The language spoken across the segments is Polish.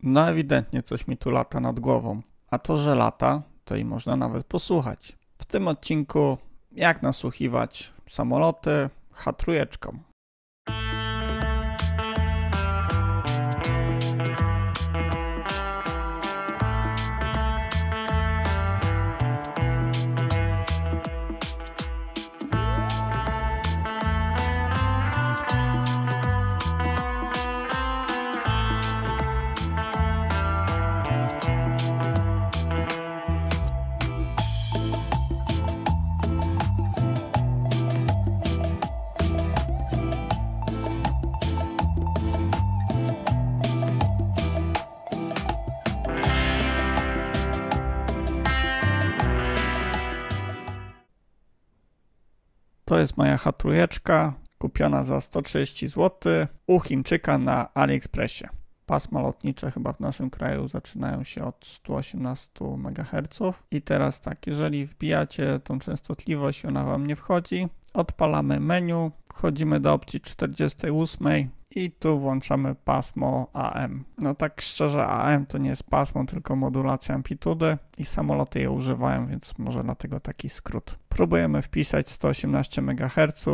No ewidentnie coś mi tu lata nad głową. A to, że lata, to i można nawet posłuchać. W tym odcinku jak nasłuchiwać samoloty H-trójeczką. To jest moja H-trójeczka, kupiona za 130 zł u Chińczyka na AliExpressie. Pasma lotnicze chyba w naszym kraju zaczynają się od 118 MHz. I teraz tak, jeżeli wbijacie tą częstotliwość i ona Wam nie wchodzi, odpalamy menu, wchodzimy do opcji 48 i tu włączamy pasmo AM. No tak szczerze, AM to nie jest pasmo, tylko modulacja amplitudy i samoloty je używają, więc może dlatego taki skrót. Próbujemy wpisać 118 MHz.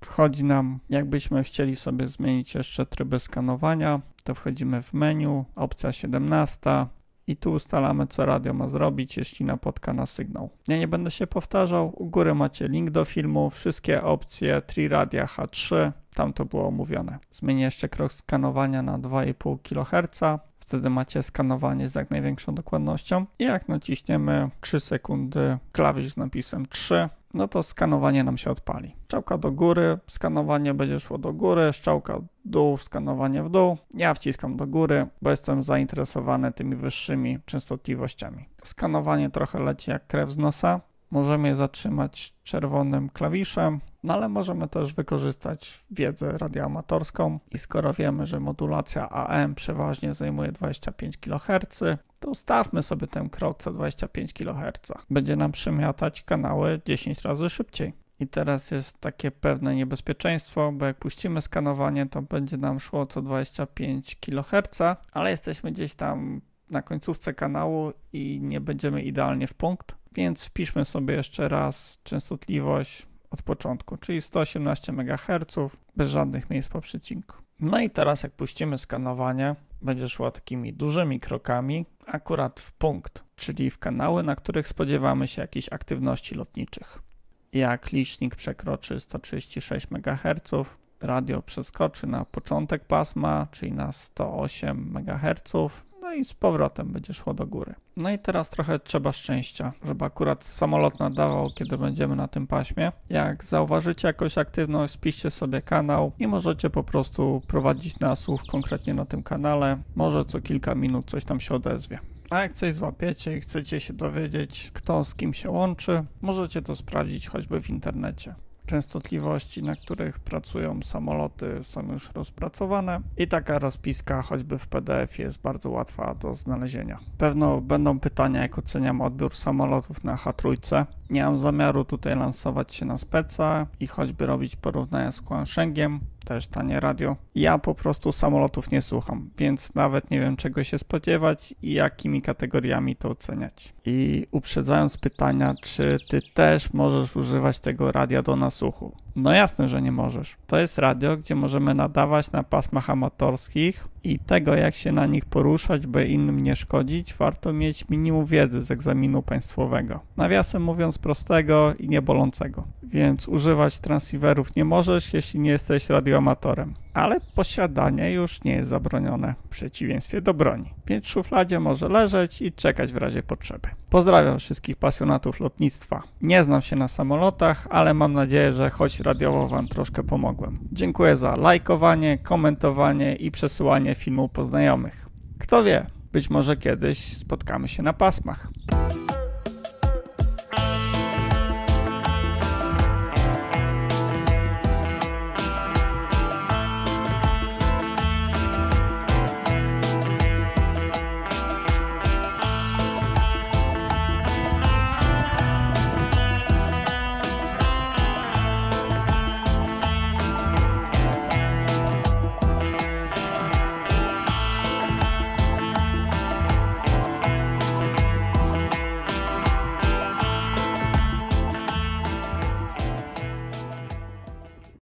Wchodzi nam, jakbyśmy chcieli sobie zmienić jeszcze tryby skanowania, to wchodzimy w menu, opcja 17 i tu ustalamy, co radio ma zrobić, jeśli napotka na sygnał. Ja nie będę się powtarzał, u góry macie link do filmu, wszystkie opcje Triradia H3, tam to było omówione. Zmienię jeszcze krok skanowania na 2,5 kHz, wtedy macie skanowanie z jak największą dokładnością i jak naciśniemy 3 sekundy klawisz z napisem 3, no to skanowanie nam się odpali. Strzałka do góry, skanowanie będzie szło do góry, strzałka w dół, skanowanie w dół. Ja wciskam do góry, bo jestem zainteresowany tymi wyższymi częstotliwościami. Skanowanie trochę leci jak krew z nosa. Możemy je zatrzymać czerwonym klawiszem, no ale możemy też wykorzystać wiedzę radioamatorską i skoro wiemy, że modulacja AM przeważnie zajmuje 25 kHz, to ustawmy sobie ten krok co 25 kHz. Będzie nam przemiatać kanały 10 razy szybciej. I teraz jest takie pewne niebezpieczeństwo, bo jak puścimy skanowanie, to będzie nam szło co 25 kHz, ale jesteśmy gdzieś tam na końcówce kanału i nie będziemy idealnie w punkt, więc wpiszmy sobie jeszcze raz częstotliwość od początku, czyli 118 MHz bez żadnych miejsc po przecinku. No i teraz jak puścimy skanowanie, będzie szło takimi dużymi krokami akurat w punkt, czyli w kanały, na których spodziewamy się jakichś aktywności lotniczych. Jak licznik przekroczy 136 MHz, radio przeskoczy na początek pasma, czyli na 108 MHz, no i z powrotem będzie szło do góry. No i teraz trochę trzeba szczęścia, żeby akurat samolot nadawał, kiedy będziemy na tym paśmie. Jak zauważycie jakąś aktywność, spiszcie sobie kanał i możecie po prostu prowadzić nasłuch konkretnie na tym kanale. Może co kilka minut coś tam się odezwie. A jak coś złapiecie i chcecie się dowiedzieć, kto z kim się łączy, możecie to sprawdzić choćby w internecie. Częstotliwości, na których pracują samoloty, są już rozpracowane i taka rozpiska choćby w PDF jest bardzo łatwa do znalezienia. Pewno będą pytania, jak oceniam odbiór samolotów na H-trójce. Nie mam zamiaru tutaj lansować się na speca i choćby robić porównania z Huanshengiem, też tanie radio. Ja po prostu samolotów nie słucham, więc nawet nie wiem, czego się spodziewać i jakimi kategoriami to oceniać. I uprzedzając pytania, czy ty też możesz używać tego radia do nasłuchu? No jasne, że nie możesz. To jest radio, gdzie możemy nadawać na pasmach amatorskich i tego, jak się na nich poruszać, by innym nie szkodzić, warto mieć minimum wiedzy z egzaminu państwowego. Nawiasem mówiąc prostego i niebolącego. Więc używać transceiverów nie możesz, jeśli nie jesteś radioamatorem. Ale posiadanie już nie jest zabronione, w przeciwieństwie do broni. Więc w szufladzie może leżeć i czekać w razie potrzeby. Pozdrawiam wszystkich pasjonatów lotnictwa. Nie znam się na samolotach, ale mam nadzieję, że choć radiowo Wam troszkę pomogłem. Dziękuję za lajkowanie, komentowanie i przesyłanie filmu po znajomych. Kto wie, być może kiedyś spotkamy się na pasmach.